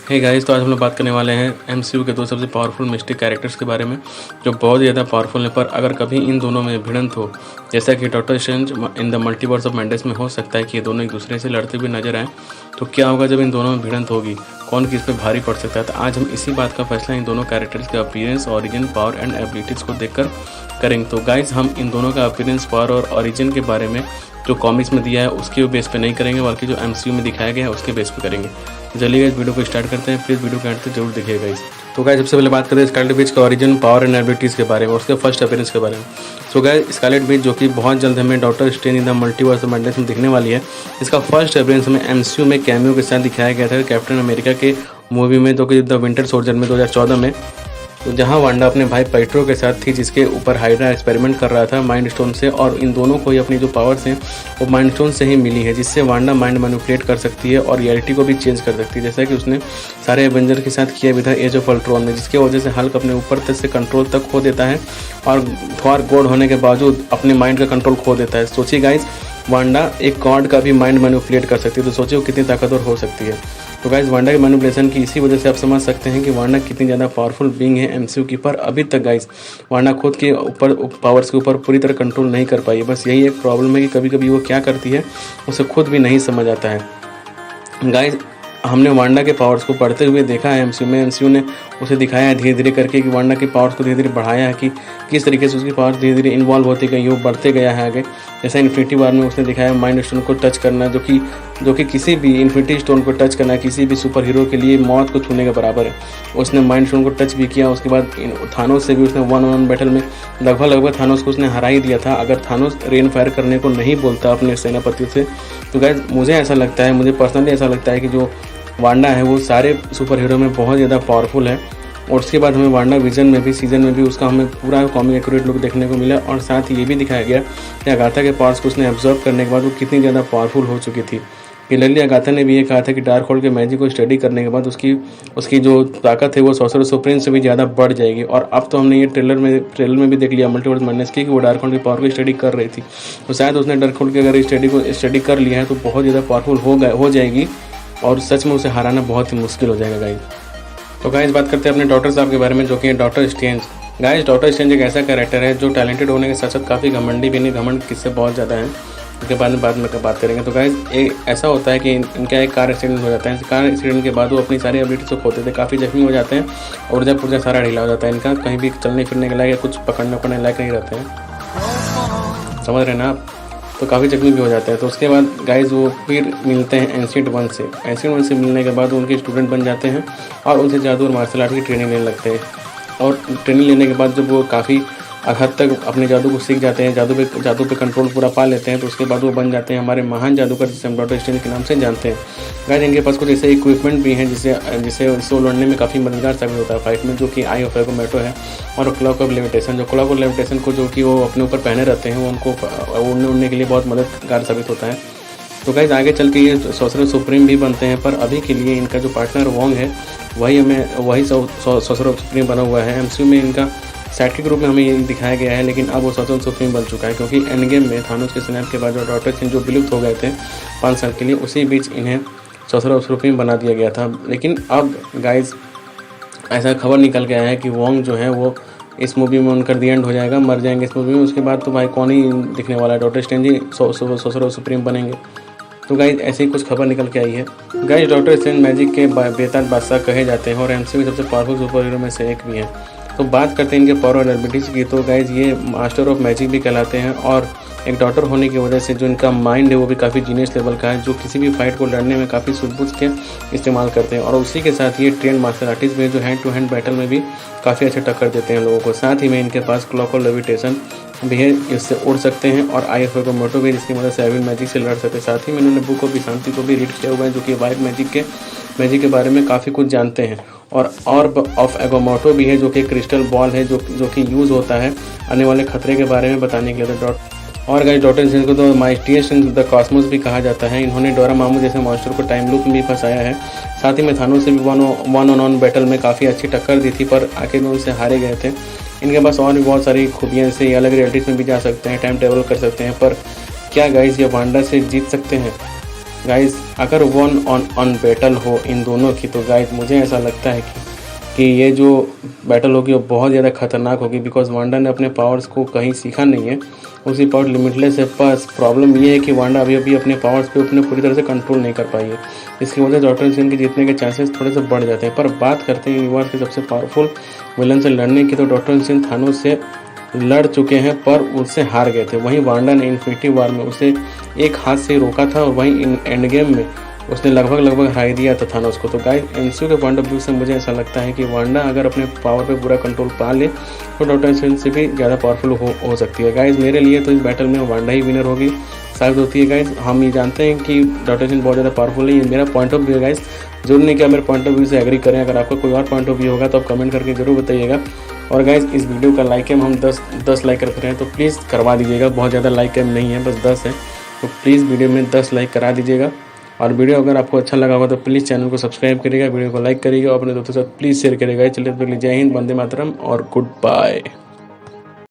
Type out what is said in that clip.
Hey guys, तो आज हम लोग बात करने वाले हैं एमसीयू के दो सबसे पावरफुल मिस्टिक कैरेक्टर्स के बारे में जो बहुत ज़्यादा पावरफुल हैं। पर अगर कभी इन दोनों में भिड़ंत हो, जैसा कि doctor strange in the multiverse of madness में हो सकता है कि ये दोनों एक दूसरे से लड़ते हुए नजर आएँ, तो क्या होगा जब इन दोनों में भिड़ंत होगी, कौन किस पे भारी पड़ सकता है। तो आज हम इसी बात का फैसला इन दोनों कैरेक्टर्स के appearance, origin, power and abilities को देखकर करेंगे। तो गाइज हम इन दोनों का अपीयरेंस, पावर और ऑरिजिन के बारे में जो कॉमिक्स में दिया है उसके बेस पे नहीं करेंगे, बल्कि जो एमसीयू में दिखाया गया है उसके बेस पे करेंगे। तो चलिए इस वीडियो को स्टार्ट करते हैं। प्लीज़ वीडियो के अंत तक जरूर देखिएगा गाइस। तो गाइस सबसे पहले बात करते हैं स्कारलेट विच के ऑरिजिन, पावर एंड एबिलिटीज़ के बारे में, उसके फर्स्ट अपीयरेंस के बारे में। सो गाइस स्कारलेट विच जो कि बहुत जल्द हमें doctor strange in the multiverse of madness में दिखने वाली है, इसका फर्स्ट अपीयरेंस हमें एमसीयू में कैमियो के साथ दिखाया गया था कैप्टन अमेरिका के मूवी में, तो कि द विंटर सोल्जर में 2014 में। तो जहां वांडा अपने भाई पेट्रो के साथ थी, जिसके ऊपर हाइड्रा एक्सपेरिमेंट कर रहा था माइंड स्टोन से, और इन दोनों को ही अपनी जो पावर्स हैं वो माइंड स्टोन से ही मिली है, जिससे वांडा माइंड मैनिपुलेट कर सकती है और रियलिटी को भी चेंज कर सकती है, जैसा कि उसने सारे एवेंजर के साथ किया भी था एज ऑफ अल्ट्रॉन में, जिसकी वजह से हल्क अपने ऊपर तक से कंट्रोल तक खो देता है और थॉर गॉड होने के बावजूद अपने माइंड का कंट्रोल खो देता है। सोचिए गाइज, वांडा एक गॉड का भी माइंड मैनिपुलेट कर सकती है, तो सोचिए वो कितनी ताकतवर हो सकती है। तो गाइज वांडा की मैनिपुलेशन की इसी वजह से आप समझ सकते हैं कि वांडा कितनी ज़्यादा पावरफुल बीइंग है एमसीयू की। पर अभी तक गाइज वांडा खुद के ऊपर पावर्स के ऊपर पूरी तरह कंट्रोल नहीं कर पाई है। बस यही एक प्रॉब्लम है कि कभी कभी वो क्या करती है उसे खुद भी नहीं समझ आता है। गाइज हमने वांडा के पावर्स को बढ़ते हुए देखा है एमसीयू में। एमसीयू ने उसे दिखाया है धीरे धीरे करके कि वांडा के पावर्स को धीरे धीरे बढ़ाया है, कि किस तरीके से उसकी पावर्स धीरे धीरे इन्वॉल्व होती गई, वो बढ़ते गया है आगे। जैसा इन्फिनिटी वार में उसने दिखाया माइंड स्टोन को टच करना, जो कि किसी भी इन्फिनिटी स्टोन को टच करना किसी भी सुपर हीरो के लिए मौत को छूने के बराबर है। उसने माइंड स्टोन को टच भी किया। उसके बाद थानोस से भी उसने वन ऑन वन बैटल में लगभग थानोस को उसने हरा ही दिया था, अगर थानोस रेन फायर करने को नहीं बोलता अपने सेनापतियों से। तो गाइस मुझे ऐसा लगता है, मुझे पर्सनली ऐसा लगता है कि जो वांडा है वो सारे सुपर हीरो में बहुत ज़्यादा पावरफुल है। और उसके बाद हमें वांडा विजन में भी, सीजन में भी उसका हमें पूरा कॉमिक एक्यूरेट लुक देखने को मिला, और साथ ही ये भी दिखाया गया कि अगाथा के पावर्स को उसने एब्जॉर्व करने के बाद वो कितनी ज़्यादा पावरफुल हो चुकी थी। क्लियरली अगाथा ने भी ये कहा था कि डार्क होल्ड के मैजिक को स्टडी करने के बाद उसकी जो ताकत है वो सॉर्सरर सुप्रीम से भी ज़्यादा बढ़ जाएगी। और अब तो हमने ये ट्रेलर में भी देख लिया मल्टीवर्स मैडनेस की, कि वो डार्क होल्ड की पावर की स्टडी कर रही थी। तो शायद उसने डार्क होल्ड की अगर स्टडी कर लिया है तो बहुत ज़्यादा पावरफुल हो जाएगी, और सच में उसे हराना बहुत ही मुश्किल हो जाएगा गाइस। तो गाइस बात करते हैं अपने डॉक्टर साहब के बारे में, जो कि doctor strange. Guys doctor strange एक ऐसा कैरेक्टर है जो टैलेंटेड होने के साथ साथ काफ़ी घमंडी भी नहीं, घमंड किससे बहुत ज़्यादा है, उसके बाद में बात करेंगे। तो गाइस ऐसा होता है कि इनका एक कार एक्सीडेंट हो जाता है। कार एक्सीडेंट के बाद वो अपनी सारी एबिलिटीज को खोते थे, काफ़ी जख्मी हो जाते हैं, ऊर्जा पुर्जा सारा ढीला हो जाता है इनका, कहीं भी चलने फिरने के लायक या कुछ पकड़ने लायक नहीं रहते हैं, समझ रहे हैं ना आप। तो काफ़ी जख्मी भी हो जाते हैं। तो उसके बाद गाइज वो फिर मिलते हैं एंशिएंट वन से। एंशिएंट वन से मिलने के बाद उनके स्टूडेंट बन जाते हैं और उनसे जादू और मार्शल आर्ट की ट्रेनिंग लेने लगते हैं। और ट्रेनिंग लेने के बाद जब वो काफ़ी हद तक अपने जादू को सीख जाते हैं, जादू पे कंट्रोल पूरा पा लेते हैं, तो उसके बाद वो बन जाते हैं हमारे महान जादूगर, जिसे हम डॉक्टर स्ट्रेंज के नाम से जानते हैं। गाइस इनके पास कुछ ऐसे इक्विपमेंट भी हैं जिसे वो लड़ने में काफ़ी मददगार साबित होता है फाइट में, जो कि आई ऑफ एगोमेटो है, और क्लॉक ऑफ लेविटेशन, जो क्लॉक ऑफ लेविटेशन को जो कि वो अपने ऊपर पहने रहते हैं, वो उनको उड़ने के लिए बहुत मददगार साबित होता है। तो गाइस आगे चल के ये सॉर्सरर सुप्रीम भी बनते हैं, पर अभी के लिए इनका जो पार्टनर वोंग है वही सॉर्सरर सुप्रीम बना हुआ है। एमसीयू में इनका साइडकिक रूप में हमें ये दिखाया गया है, लेकिन अब वो सॉर्सरर सुप्रीम बन चुका है, क्योंकि एंड गेम में थानोस के स्नैप के बाद जो डॉक्टर स्ट्रेंज जो विलुप्त हो गए थे 5 साल के लिए, उसी बीच इन्हें सॉर्सरर सुप्रीम बना दिया गया था। लेकिन अब गाइज ऐसा खबर निकल के आया है कि वोंग जो है वो इस मूवी में उनका दी एंड हो जाएगा, मर जाएंगे इस मूवी में। उसके बाद तो भाई कौन ही दिखने वाला है, डॉक्टर स्ट्रेंज ही सॉर्सरर सुप्रीम बनेंगे। तो गाइज ऐसे ही कुछ खबर निकल के आई है। गाइज डॉक्टर स्ट्रेंज मैजिक के बेताज बादशाह कहे जाते हैं और एमसीयू में सबसे पावरफुल सुपर हीरो में से एक भी है। तो बात करते हैं इनके पावर और एबिलिटीज़ की, तो गाइज ये मास्टर ऑफ मैजिक भी कहलाते हैं, और एक डॉक्टर होने की वजह से जो इनका माइंड है वो भी काफ़ी जीनियस लेवल का है, जो किसी भी फाइट को लड़ने में काफ़ी सूझबूझ के इस्तेमाल करते हैं। और उसी के साथ ये ट्रेन मार्शल आर्टिस्ट भी, जो हैंड टू हैंड बैटल में भी काफ़ी अच्छे टक्कर देते हैं लोगों को। साथ ही में इनके पास क्लॉक और लेविटेशन भी है, इससे उड़ सकते हैं, और आई ऑफ एगोमेटो भी, जिसकी मदद से एविल मैजिक से लड़ सकते हैं। साथ ही में इन्होंने बुक ऑफ शांति को भी रीड किया हुआ है, जो कि वाइट मैजिक के बारे में काफ़ी कुछ जानते हैं। और ऑर्ब ऑफ एगोमेटो भी है, जो कि क्रिस्टल बॉल है, जो कि यूज़ होता है आने वाले खतरे के बारे में बताने के लिए। और गाइस डॉक्टर स्ट्रेंज को तो माइस्टियस्ट इन द कॉस्मोस भी कहा जाता है। इन्होंने डोरामामू जैसे मॉन्स्टर को टाइम लूप में भी फंसाया है। साथ ही में थानोस से भी वन ऑन वन बैटल में काफ़ी अच्छी टक्कर दी थी, पर आखिर में उनसे हारे गए थे। इनके पास और भी बहुत सारी खूबियाँ से अलग रियलिटीज़ में भी जा सकते हैं, टाइम ट्रेवल कर सकते हैं, पर क्या गाइस ये वांडा से जीत सकते हैं? गाइस अगर 1-on-1 बैटल हो इन दोनों की तो गाइस मुझे ऐसा लगता है कि ये जो बैटल होगी वो बहुत ज़्यादा खतरनाक होगी, बिकॉज वांडा ने अपने पावर्स को कहीं सीखा नहीं है, उसकी पावर लिमिटलेस है। बस प्रॉब्लम ये है कि वांडा अभी अभी अपने पावर्स पे अपने पूरी तरह से कंट्रोल नहीं कर पाई है, इसकी वजह से डॉक्टर स्ट्रेंज के जीतने के चांसेस थोड़े से बढ़ जाते हैं। पर बात करते हैं यूनिवर्स के सबसे पावरफुल विलन से लड़ने की, तो डॉक्टर स्ट्रेंज थानोस से लड़ चुके हैं पर उससे हार गए थे। वहीं वांडा ने इन्फिनिटी वॉर में उसे एक हाथ से रोका था और वहीं एंड गेम में उसने लगभग हरा दिया था थानोस को। तो गाइस एमसीयू के पॉइंट ऑफ व्यू से मुझे ऐसा लगता है कि वांडा अगर अपने पावर पे पूरा कंट्रोल पा ले तो डॉक्टर स्ट्रेंज से भी ज़्यादा पावरफुल हो सकती है। गाइस मेरे लिए तो इस बैटल में वांडा ही विनर होगी साबित होती है। गाइस हम ये जानते हैं कि डॉक्टर स्ट्रेंज बहुत ज़्यादा पावरफुल है, ये मेरा पॉइंट ऑफ व्यू है। गाइस जरूर नहीं क्या मेरे पॉइंट ऑफ व्यू से एग्री करें, अगर आपका कोई और पॉइंट ऑफ व्यू होगा तो आप कमेंट करके जरूर बताइएगा। और गाइस इस वीडियो का लाइक एम हम 10 लाइक करते रहे तो प्लीज़ करवा दीजिएगा, बहुत ज़्यादा लाइक एम नहीं है, बस 10 है, तो प्लीज़ वीडियो में 10 लाइक करा दीजिएगा। और वीडियो अगर आपको अच्छा लगा होगा तो प्लीज़ चैनल को सब्सक्राइब करिएगा, वीडियो को लाइक करिएगा और अपने दोस्तों के साथ प्लीज़ शेयर करिएगा। चलिए जय हिंद, वंदे मातरम और गुड बाय।